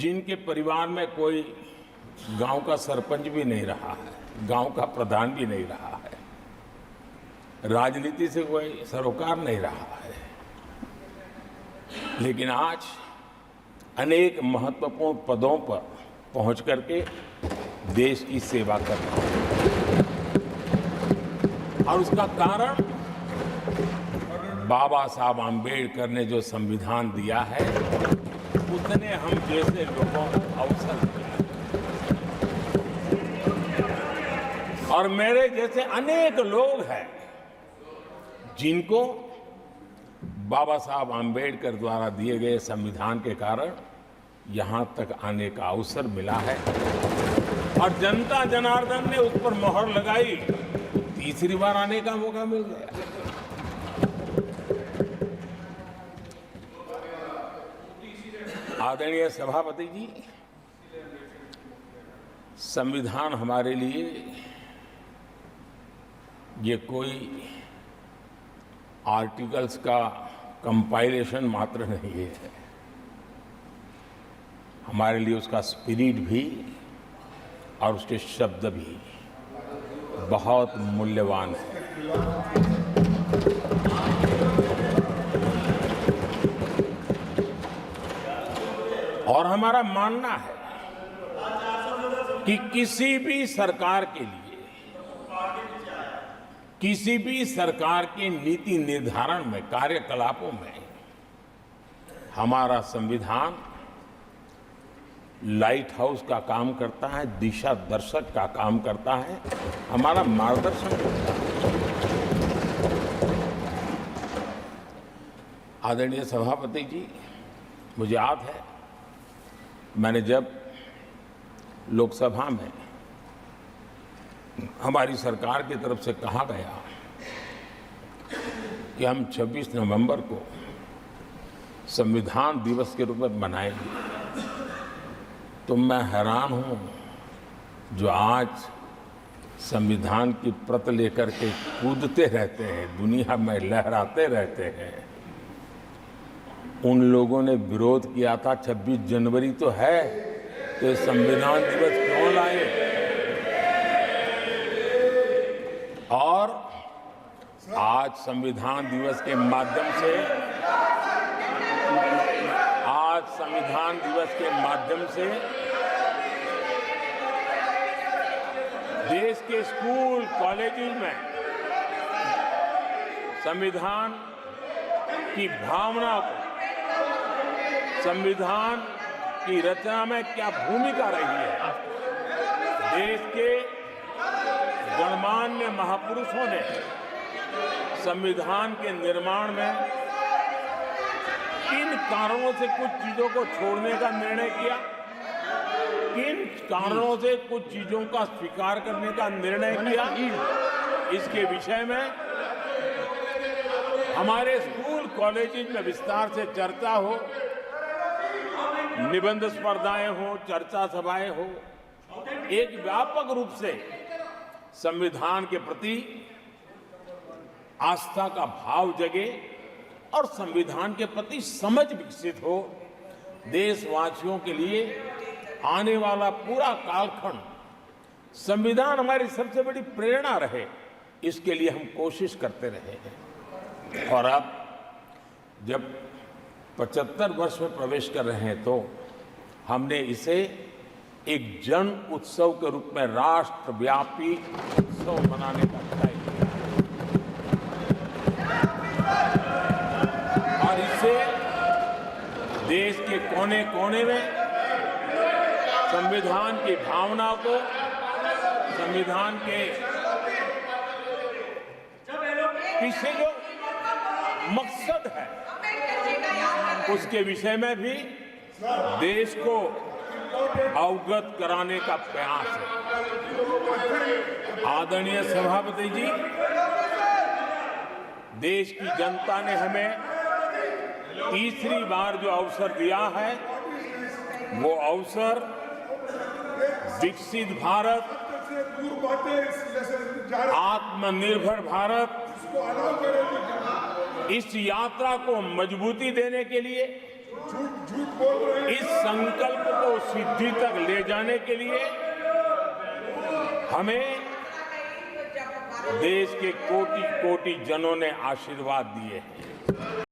जिनके परिवार में कोई गांव का सरपंच भी नहीं रहा है, गांव का प्रधान भी नहीं रहा है, राजनीति से कोई सरोकार नहीं रहा है, लेकिन आज अनेक महत्वपूर्ण पदों पर पहुंच करके देश की सेवा कर रहे हैं। और उसका कारण बाबा साहब आम्बेडकर ने जो संविधान दिया है, उसने हम जैसे लोगों को अवसर दिया और मेरे जैसे अनेक लोग हैं जिनको बाबा साहब आम्बेडकर द्वारा दिए गए संविधान के कारण यहां तक आने का अवसर मिला है और जनता जनार्दन ने उस पर मोहर लगाई, तीसरी बार आने का मौका मिल गया। आदरणीय सभापति जी, संविधान हमारे लिए ये कोई आर्टिकल्स का कंपाइलेशन मात्र नहीं है, हमारे लिए उसका स्पिरिट भी और उसके शब्द भी बहुत मूल्यवान है। और हमारा मानना है कि किसी भी सरकार के लिए, किसी भी सरकार के नीति निर्धारण में, कार्यकलापों में हमारा संविधान लाइट हाउस का काम करता है, दिशा दर्शक का काम करता है, हमारा मार्गदर्शन करता है। आदरणीय सभापति जी, मुझे याद है मैंने जब लोकसभा में हमारी सरकार की तरफ से कहा गया कि हम 26 नवंबर को संविधान दिवस के रूप में मनाएंगे, तो मैं हैरान हूं जो आज संविधान की प्रत लेकर के कूदते रहते हैं, दुनिया में लहराते रहते हैं, उन लोगों ने विरोध किया था 26 जनवरी तो है, तो संविधान दिवस क्यों लाए। और आज संविधान दिवस के माध्यम से, आज संविधान दिवस के माध्यम से देश के स्कूल कॉलेजेस में संविधान की भावना को, संविधान की रचना में क्या भूमिका रही है, देश के गणमान्य महापुरुषों ने संविधान के निर्माण में किन कारणों से कुछ चीजों को छोड़ने का निर्णय किया, किन कारणों से कुछ चीजों का स्वीकार करने का निर्णय किया, इसके विषय में हमारे स्कूल कॉलेजेस में विस्तार से चर्चा हो, निबंध स्पर्धाएं हो, चर्चा सभाएं हो, एक व्यापक रूप से संविधान के प्रति आस्था का भाव जगे और संविधान के प्रति समझ विकसित हो। देशवासियों के लिए आने वाला पूरा कालखंड संविधान हमारी सबसे बड़ी प्रेरणा रहे, इसके लिए हम कोशिश करते रहे हैं। और अब जब 75 वर्ष में प्रवेश कर रहे हैं तो हमने इसे एक जन उत्सव के रूप में राष्ट्रव्यापी उत्सव मनाने का तय किया और इससे देश के कोने कोने में संविधान की भावना को, संविधान के पीछे जो मकसद है उसके विषय में भी देश को अवगत कराने का प्रयास है। आदरणीय सभापति जी, देश की जनता ने हमें तीसरी बार जो अवसर दिया है, वो अवसर विकसित भारत, आत्मनिर्भर भारत, इस यात्रा को मजबूती देने के लिए, इस संकल्प को सिद्धि तक ले जाने के लिए हमें देश के कोटि-कोटि जनों ने आशीर्वाद दिए हैं।